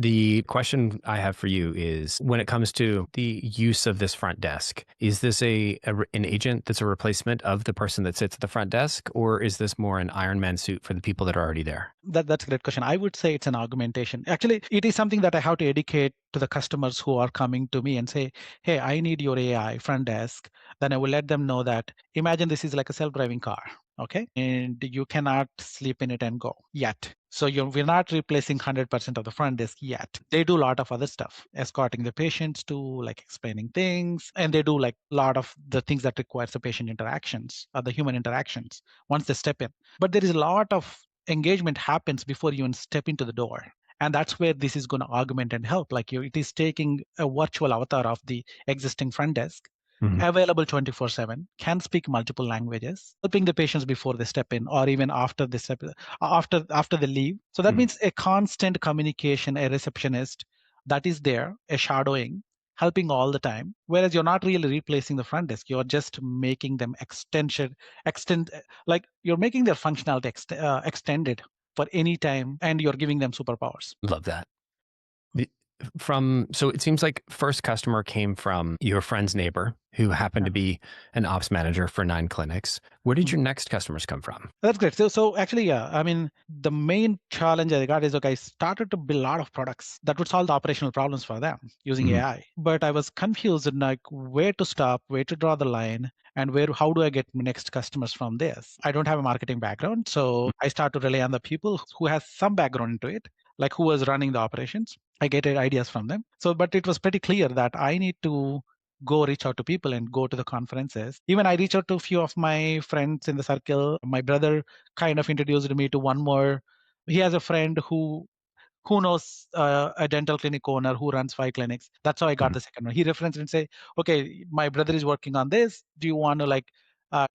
The question I have for you is when it comes to the use of this front desk, is this an agent that's a replacement of the person that sits at the front desk, or is this more an Iron Man suit for the people that are already there? That's a great question. I would say it's an augmentation. Actually, it is something that I have to educate to the customers who are coming to me and say, hey, I need your AI front desk. Then I will let them know that imagine this is like a self-driving car. Okay. And you cannot sleep in it and go yet. So we're not replacing 100% of the front desk yet. They do a lot of other stuff, escorting the patients to like explaining things. And they do like a lot of the things that requires the patient interactions or the human interactions once they step in. But there is a lot of engagement happens before you even step into the door. And that's where this is going to augment and help. Like it is taking a virtual avatar of the existing front desk, Mhm. available 24/7, can speak multiple languages, helping the patients before they step in or even after they step after they leave. So that Mhm. means a constant communication, a receptionist that is there, a shadowing, helping all the time. Whereas you're not really replacing the front desk, you're just making them extend like you're making their functionality extended for any time, and you're giving them superpowers. Love that. The- so it seems like first customer came from your friend's neighbor who happened to be an ops manager for 9 clinics. Where did Mhm. your next customers come from? That's great. So actually, yeah, I mean, the main challenge I got is, okay, I started to build a lot of products that would solve the operational problems for them using Mhm. AI. But I was confused in like where to stop, where to draw the line, and how do I get my next customers from this? I don't have a marketing background, so I start to rely on the people who has some background into it, like who was running the operations. I get ideas from them. So, but it was pretty clear that I need to go reach out to people and go to the conferences. Even I reach out to a few of my friends in the circle. My brother kind of introduced me to one more. He has a friend who knows a dental clinic owner who runs 5 clinics. That's how I got Mhm. the second one. He referenced and say, okay, my brother is working on this. Do you want to like,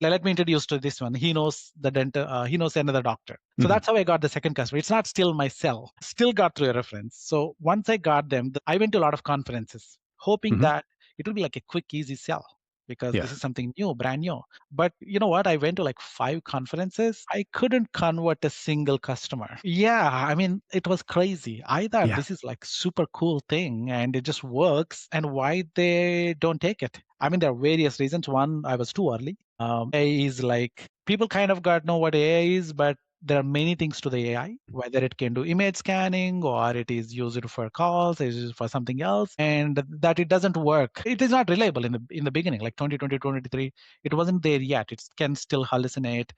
let me introduce to this one. He knows the dental, he knows another doctor. So Mhm. that's how I got the second customer. It's not still my cell, still got through a reference. So once I got them, I went to a lot of conferences, hoping Mhm. that it will be like a quick, easy sell because this Yeah. is something new, brand new. But you know what? I went to like 5 conferences. I couldn't convert a single customer. Yeah, I mean, it was crazy. I thought Yeah. this is like super cool thing and it just works. And why they don't take it? I mean, there are various reasons. One, I was too early. AI is like people kind of got know what AI is, but there are many things to the AI, whether it can do image scanning or it is used for calls, it is used for something else, and that it doesn't work. It is not reliable in the beginning, like 2020, 2023. It wasn't there yet. It can still hallucinate.